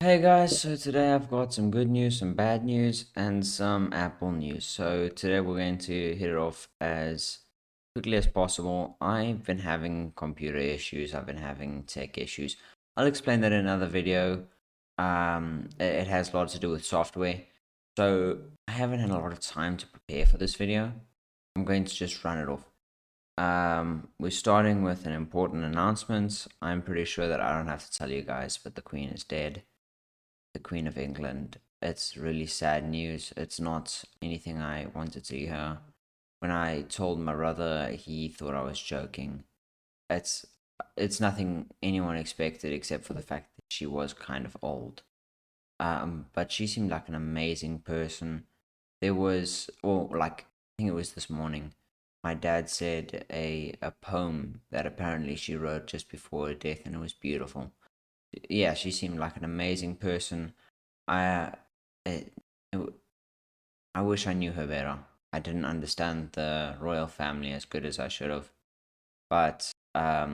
Hey guys, so today I've got some good news, some bad news, and some Apple news. So today we're going to hit it off as quickly as possible. I've been having computer issues, I've been having tech issues. I'll explain that in another video. It has a lot to do with software. So I haven't had a lot of time to prepare for this video. I'm going to just run it off. We're starting with an important announcement. I'm pretty sure that I don't have to tell you guys, but the Queen is dead, the Queen of England. It's really sad news. It's not anything I wanted to hear. When I told my brother, he thought I was joking. It's it's nothing anyone expected except for the fact that she was kind of old. But she seemed like an amazing person. There was, well, like I think it was this morning. My dad said a poem that apparently she wrote just before her death, and it was beautiful. Yeah, she seemed like an amazing person. I, it, it, I wish I knew her better. I didn't understand the royal family as good as I should have. But I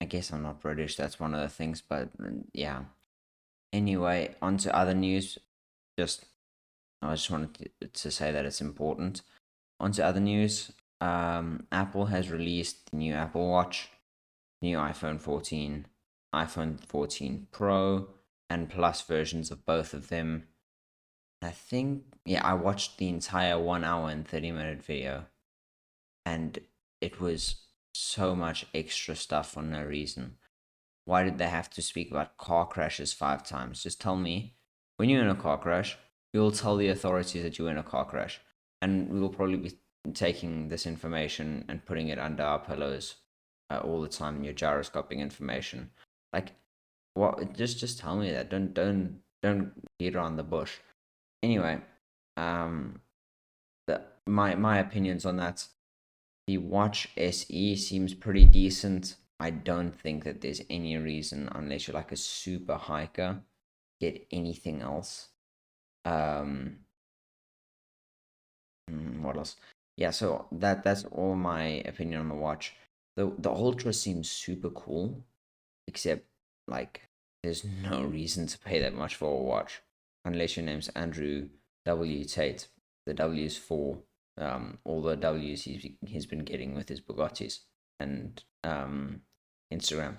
guess I'm not British. That's one of the things. But yeah. Anyway, on to other news. Just I just wanted to say that it's important. On to other news. Apple has released the new Apple Watch, new iPhone 14, iPhone 14 Pro, and Plus versions of both of them. I think, yeah, I watched the entire 1 hour and 30-minute video, and it was so much extra stuff for no reason. Why did they have to speak about car crashes 5 times? Just tell me, when you're in a car crash, we will tell the authorities that you're in a car crash, and we will probably be taking this information and putting it under our pillows all the time. Your gyroscoping information, like what? Just tell me that. Don't beat around the bush. Anyway, um, my opinions on that. The Watch SE seems pretty decent. I don't think that there's any reason, unless you're like a super hiker, get anything else. Um, what else? Yeah, so that's all my opinion on the watch. The Ultra seems super cool, except like there's no reason to pay that much for a watch, unless your name's Andrew W. Tate. The W is for all the W's he's been getting with his Bugattis and Instagram.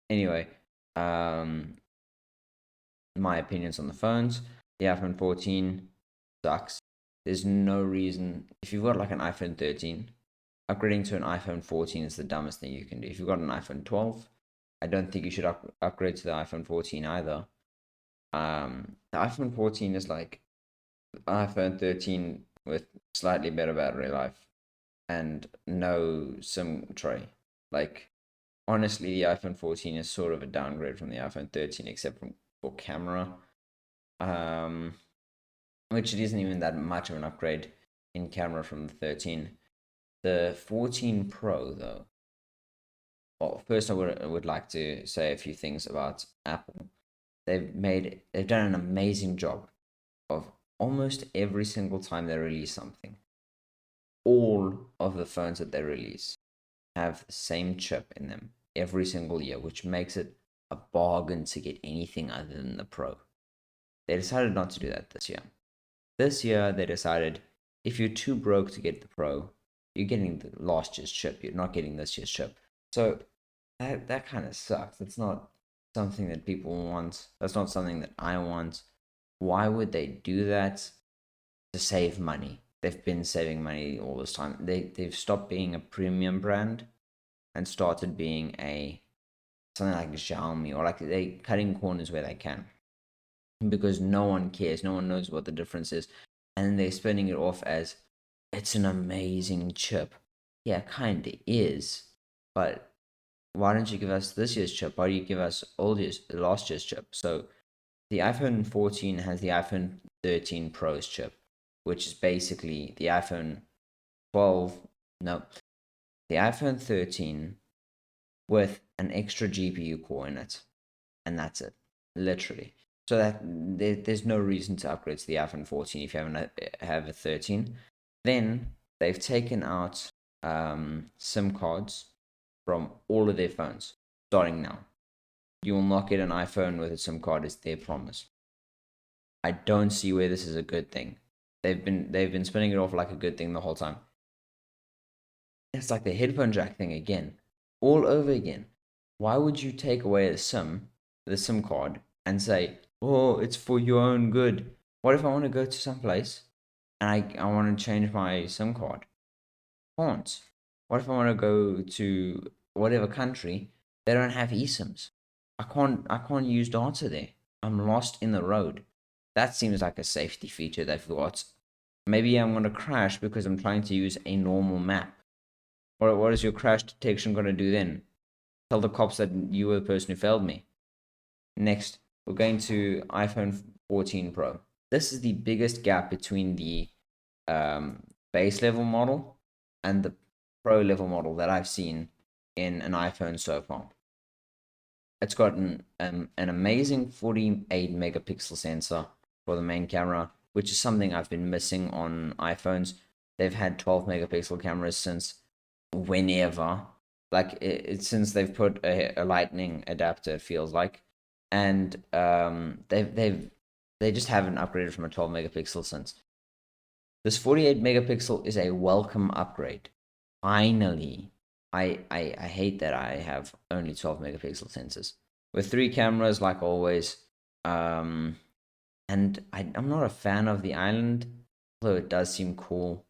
Anyway, um, my opinions on the phones. The iPhone 14 sucks. There's no reason if you've got like an iPhone 13, upgrading to an iPhone 14 is the dumbest thing you can do. If you've got an iPhone 12, I don't think you should upgrade to the iPhone 14 either. The iPhone 14 is like iPhone 13 with slightly better battery life and no SIM tray. Like honestly, the iPhone 14 is sort of a downgrade from the iPhone 13, except for camera. Um, which it isn't even that much of an upgrade in camera from the 13. The 14 Pro though. Well, first I would like to say a few things about Apple. They've done an amazing job of almost every single time they release something. All of the phones that they release have the same chip in them every single year, which makes it a bargain to get anything other than the Pro. They decided not to do that this year. This year, they decided if you're too broke to get the Pro, you're getting the last year's chip. You're not getting this year's chip. So that kind of sucks. That's not something that people want. That's not something that I want. Why would they do that? To save money. They've been saving money all this time. They've stopped being a premium brand and started being a something like Xiaomi, or like they cutting corners where they can, because no one cares, no one knows what the difference is, and they're spinning it off as it's an amazing chip. Yeah, kind of is, but why don't you give us this year's chip? Why do you give us last year's chip? So the iPhone 14 has the iPhone 13 Pro's chip, which is basically the iPhone 12. No, the iPhone 13 with an extra GPU core in it, and that's it, literally. So that there's no reason to upgrade to the iPhone 14 if you have a 13. Then they've taken out SIM cards from all of their phones starting now. you will not get an iPhone with a SIM card. It's their promise. I don't see where this is a good thing. They've been spinning it off like a good thing the whole time. It's like the headphone jack thing again, all over again. Why would you take away the SIM card, and say, "Oh, it's for your own good"? What if I want to go to some place and I want to change my SIM card? Can't. What if I want to go to whatever country? They don't have eSIMs. I can't use data there. I'm lost in the road. That seems like a safety feature they've got. Maybe I'm gonna crash because I'm trying to use a normal map. What is your crash detection gonna do then? Tell the cops that you were the person who failed me. Next, we're going to iPhone 14 Pro. This is the biggest gap between the base level model and the Pro level model that I've seen in an iPhone so far. It's got an amazing 48 megapixel sensor for the main camera, which is something I've been missing on iPhones. They've had 12 megapixel cameras since whenever, like since they've put a lightning adapter, it feels like, and they just haven't upgraded from a 12 megapixel since. This 48 megapixel is a welcome upgrade. Finally, I hate that I have only 12 megapixel sensors with 3 cameras, like always. And I'm not a fan of the island, although it does seem cool.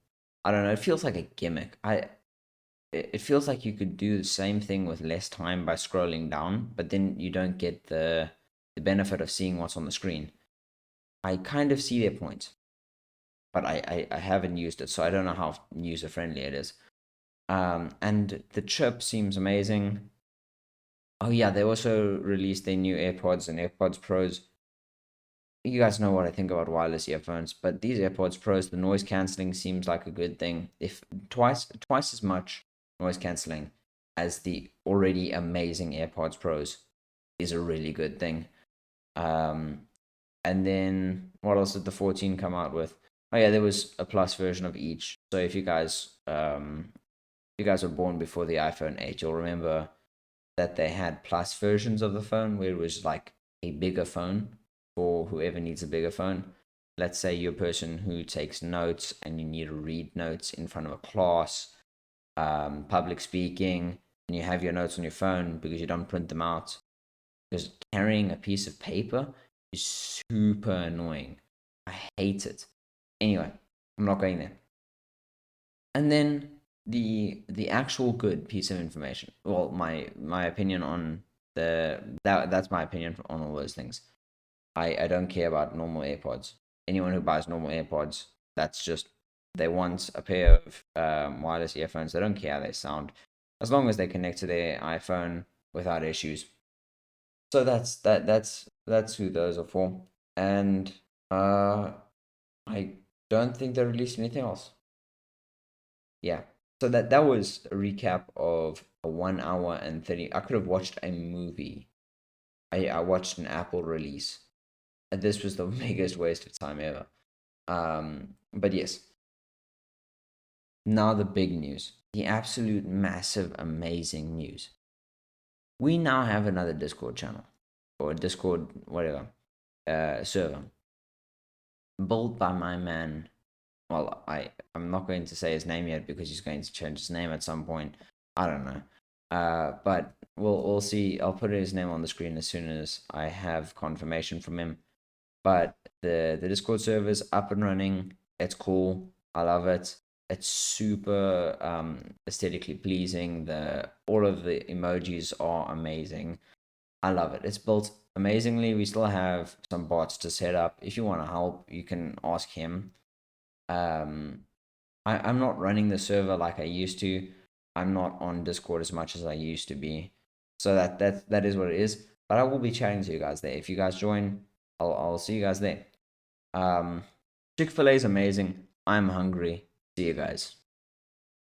I don't know. It feels like a gimmick. It feels like you could do the same thing with less time by scrolling down, but then you don't get the benefit of seeing what's on the screen. I kind of see their point, but I haven't used it, so I don't know how user friendly it is. And the chip seems amazing. Oh yeah, they also released their new AirPods and AirPods Pros. You guys know what I think about wireless earphones, but these AirPods Pros, the noise cancelling seems like a good thing. If twice as much noise cancelling as the already amazing AirPods Pros is a really good thing. And then what else did the 14 come out with? Oh yeah, there was a plus version of each. So if you guys were born before the iPhone 8, you'll remember that they had plus versions of the phone where it was like a bigger phone for whoever needs a bigger phone. Let's say you're a person who takes notes and you need to read notes in front of a class, public speaking, and you have your notes on your phone because you don't print them out. Because carrying a piece of paper is super annoying. I hate it. Anyway, I'm not going there. And then the actual good piece of information. Well, my opinion on that's my opinion on all those things. I don't care about normal AirPods. Anyone who buys normal AirPods, that's just they want a pair of wireless earphones. They don't care how they sound, as long as they connect to their iPhone without issues. So that's who those are for. And I don't think they released anything else. Yeah. So that was a recap of a 1 hour and 30. I could have watched a movie. I watched an Apple release. And this was the biggest waste of time ever. But yes. Now the big news. The absolute massive amazing news. We now have another Discord channel. Or Discord whatever. Server. Built by my man. Well, I'm not going to say his name yet because he's going to change his name at some point. I don't know. But we'll see. I'll put his name on the screen as soon as I have confirmation from him. But the Discord server's up and running. It's cool. I love it. It's super aesthetically pleasing. All of the emojis are amazing. I love it. It's built amazingly. We still have some bots to set up. If you want to help, you can ask him. I'm not running the server like I used to. I'm not on Discord as much as I used to be. So that is what it is. But I will be chatting to you guys there. If you guys join, I'll see you guys there. Chick-fil-A is amazing. I'm hungry. See you guys.